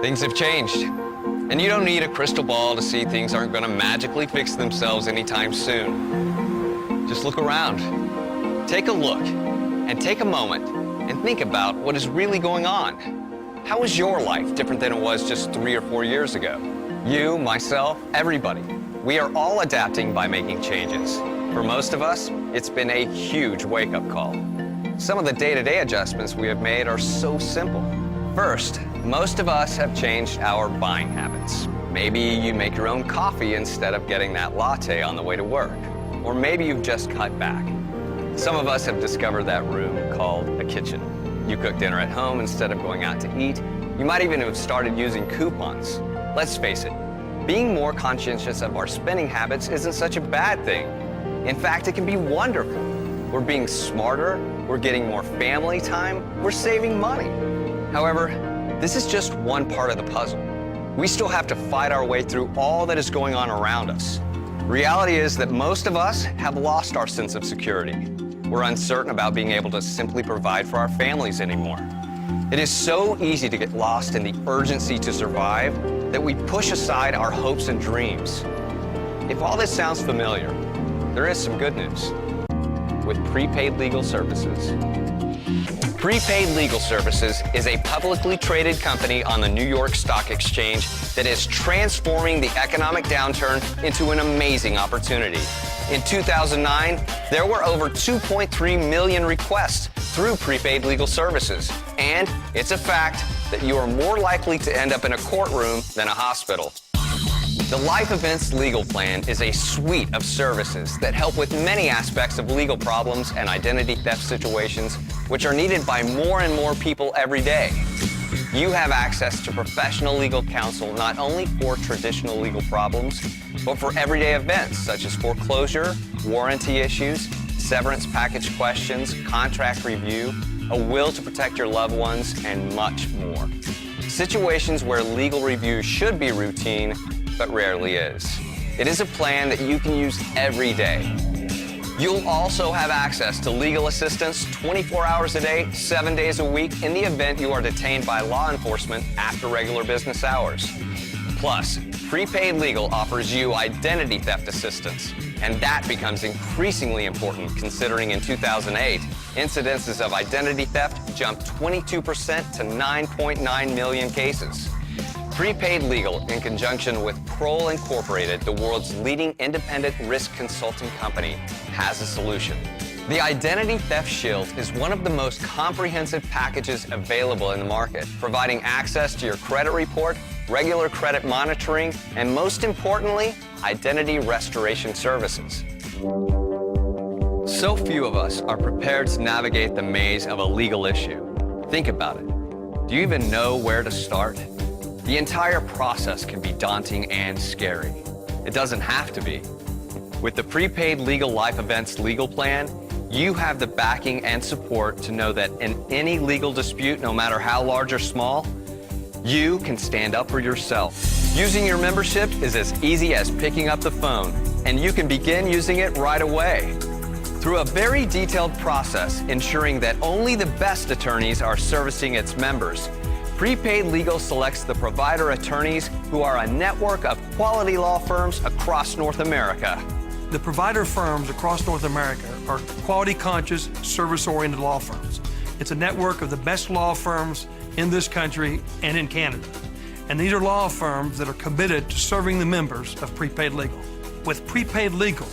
Things have changed, and you don't need a crystal ball to see things aren't going to magically fix themselves anytime soon. Just look around. Take a look, and take a moment, and think about what is really going on. How is your life different than it was just 3 or 4 years ago? You, myself, everybody. We are all adapting by making changes. For most of us, it's been a huge wake-up call. Some of the day-to-day adjustments we have made are so simple. First, most of us have changed our buying habits. Maybe you make your own coffee instead of getting that latte on the way to work. Or maybe you've just cut back. Some of us have discovered that room called a kitchen. You cook dinner at home instead of going out to eat. You might even have started using coupons. Let's face it, being more conscientious of our spending habits isn't such a bad thing. In fact, it can be wonderful. We're being smarter, we're getting more family time, we're saving money. However, this is just one part of the puzzle. We still have to fight our way through all that is going on around us. Reality is that most of us have lost our sense of security. We're uncertain about being able to simply provide for our families anymore. It is so easy to get lost in the urgency to survive that we push aside our hopes and dreams. If all this sounds familiar, there is some good news. With Prepaid Legal Services. Prepaid Legal Services is a publicly traded company on the New York Stock Exchange that is transforming the economic downturn into an amazing opportunity. In 2009, there were over 2.3 million requests through Prepaid Legal Services. And it's a fact that you are more likely to end up in a courtroom than a hospital. The Life Events Legal Plan is a suite of services that help with many aspects of legal problems and identity theft situations, which are needed by more and more people every day. You have access to professional legal counsel not only for traditional legal problems, but for everyday events such as foreclosure, warranty issues, severance package questions, contract review, a will to protect your loved ones, and much more. Situations where legal review should be routine, but rarely is. It is a plan that you can use every day. You'll also have access to legal assistance 24 hours a day, 7 days a week in the event you are detained by law enforcement after regular business hours. Plus, Prepaid Legal offers you identity theft assistance, and that becomes increasingly important considering in 2008, incidences of identity theft jumped 22% to 9.9 million cases. Prepaid Legal, in conjunction with Kroll Incorporated, the world's leading independent risk consulting company, has a solution. The Identity Theft Shield is one of the most comprehensive packages available in the market, providing access to your credit report, regular credit monitoring, and most importantly, identity restoration services. So few of us are prepared to navigate the maze of a legal issue. Think about it. Do you even know where to start? The entire process can be daunting and scary. It doesn't have to be. With the Prepaid Legal Life Events Legal Plan, you have the backing and support to know that in any legal dispute, no matter how large or small, you can stand up for yourself. Using your membership is as easy as picking up the phone, and you can begin using it right away. Through a very detailed process ensuring that only the best attorneys are servicing its members, Prepaid Legal selects the provider attorneys who are a network of quality law firms across North America. The provider firms across North America are quality-conscious, service-oriented law firms. It's a network of the best law firms in this country and in Canada. And these are law firms that are committed to serving the members of Prepaid Legal. With Prepaid Legal,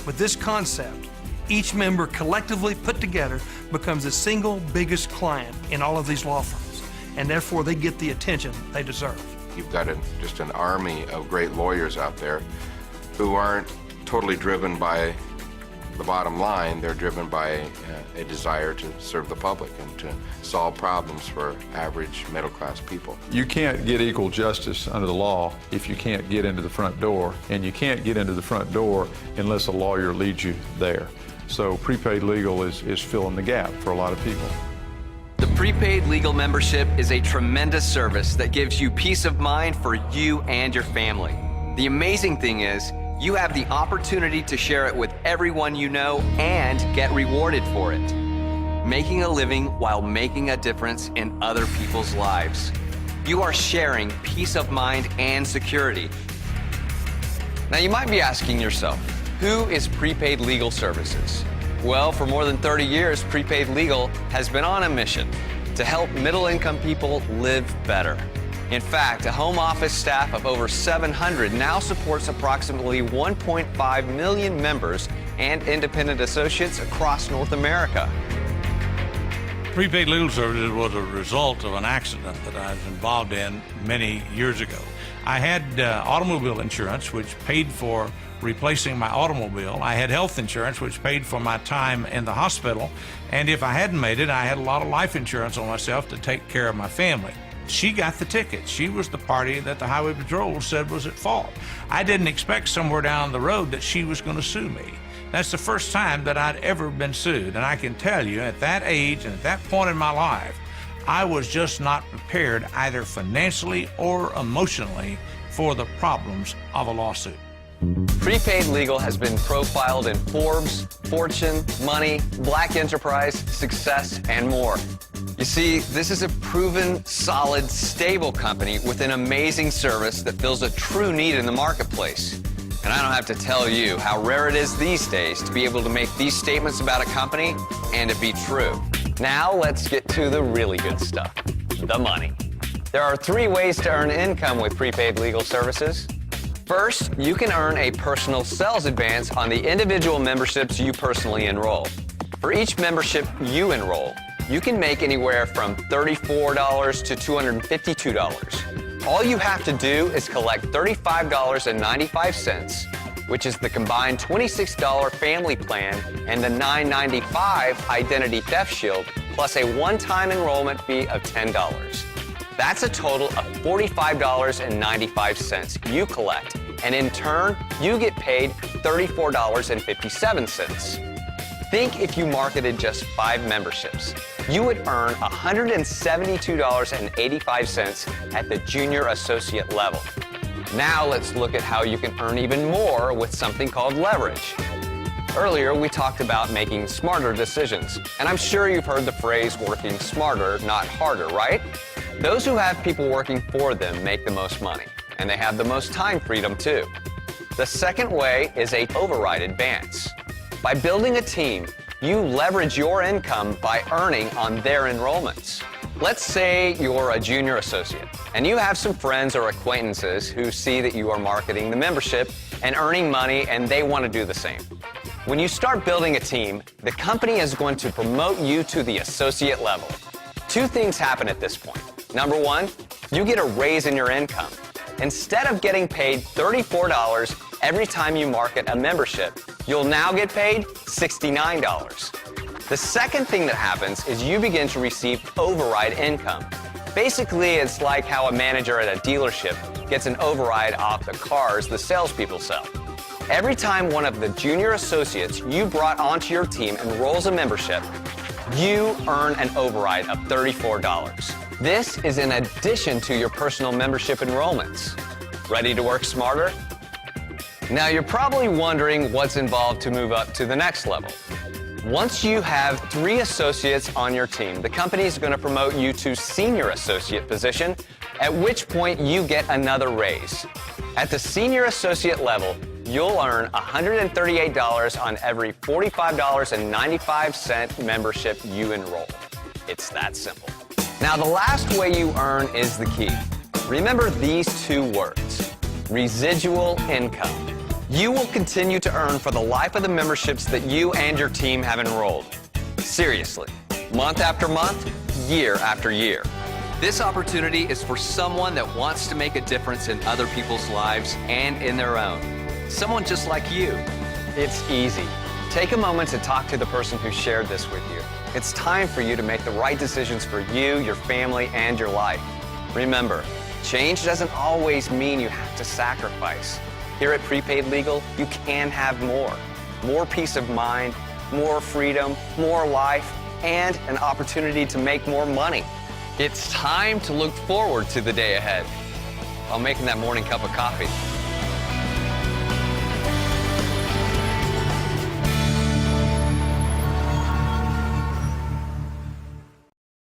with this concept, each member collectively put together becomes the single biggest client in all of these law firms. And therefore they get the attention they deserve. You've got just an army of great lawyers out there who aren't totally driven by the bottom line. They're driven by a desire to serve the public and to solve problems for average middle-class people. You can't get equal justice under the law if you can't get into the front door, and you can't get into the front door unless a lawyer leads you there. So Prepaid Legal is filling the gap for a lot of people. The Prepaid Legal membership is a tremendous service that gives you peace of mind for you and your family. The amazing thing is, you have the opportunity to share it with everyone you know and get rewarded for it. Making a living while making a difference in other people's lives. You are sharing peace of mind and security. Now, you might be asking yourself, who is Prepaid Legal Services? Well, for more than 30 years, Prepaid Legal has been on a mission to help middle-income people live better. In fact, a home office staff of over 700 now supports approximately 1.5 million members and independent associates across North America. Prepaid Legal Services was a result of an accident that I was involved in many years ago. I had automobile insurance, which paid for replacing my automobile. I had health insurance, which paid for my time in the hospital. And if I hadn't made it, I had a lot of life insurance on myself to take care of my family. She got the ticket. She was the party that the Highway Patrol said was at fault. I didn't expect somewhere down the road that she was going to sue me. That's the first time that I'd ever been sued. And I can tell you, at that age and at that point in my life, I was just not prepared either financially or emotionally for the problems of a lawsuit. Prepaid Legal has been profiled in Forbes, Fortune, Money, Black Enterprise, Success, and more. You see, this is a proven, solid, stable company with an amazing service that fills a true need in the marketplace. And I don't have to tell you how rare it is these days to be able to make these statements about a company and it be true. Now let's get to the really good stuff, the money. There are 3 ways to earn income with Prepaid Legal Services. First, you can earn a personal sales advance on the individual memberships you personally enroll. For each membership you enroll, you can make anywhere from $34 to $252. All you have to do is collect $35.95, which is the combined $26 family plan and the $9.95 identity theft shield, plus a one-time enrollment fee of $10. That's a total of $45.95 you collect, and in turn, you get paid $34.57. Think if you marketed just 5 memberships, you would earn $172.85 at the junior associate level. Now let's look at how you can earn even more with something called leverage. Earlier, we talked about making smarter decisions, and I'm sure you've heard the phrase working smarter, not harder, right? Those who have people working for them make the most money, and they have the most time freedom too. The second way is an override advance. By building a team, you leverage your income by earning on their enrollments. Let's say you're a junior associate, and you have some friends or acquaintances who see that you are marketing the membership and earning money, and they want to do the same. When you start building a team, the company is going to promote you to the associate level. 2 things happen at this point. Number 1, you get a raise in your income. Instead of getting paid $34 every time you market a membership, you'll now get paid $69. The second thing that happens is you begin to receive override income. Basically, it's like how a manager at a dealership gets an override off the cars the salespeople sell. Every time one of the junior associates you brought onto your team enrolls a membership, you earn an override of $34. This is in addition to your personal membership enrollments. Ready to work smarter? Now you're probably wondering what's involved to move up to the next level. Once you have 3 associates on your team, the company is going to promote you to senior associate position, at which point you get another raise. At the senior associate level, you'll earn $138 on every $45.95 membership you enroll. It's that simple. Now, the last way you earn is the key. Remember these 2 words, residual income. You will continue to earn for the life of the memberships that you and your team have enrolled. Seriously, month after month, year after year. This opportunity is for someone that wants to make a difference in other people's lives and in their own. Someone just like you. It's easy. Take a moment to talk to the person who shared this with you. It's time for you to make the right decisions for you, your family, and your life. Remember, change doesn't always mean you have to sacrifice. Here at Prepaid Legal, you can have more. More peace of mind, more freedom, more life, and an opportunity to make more money. It's time to look forward to the day ahead while making that morning cup of coffee.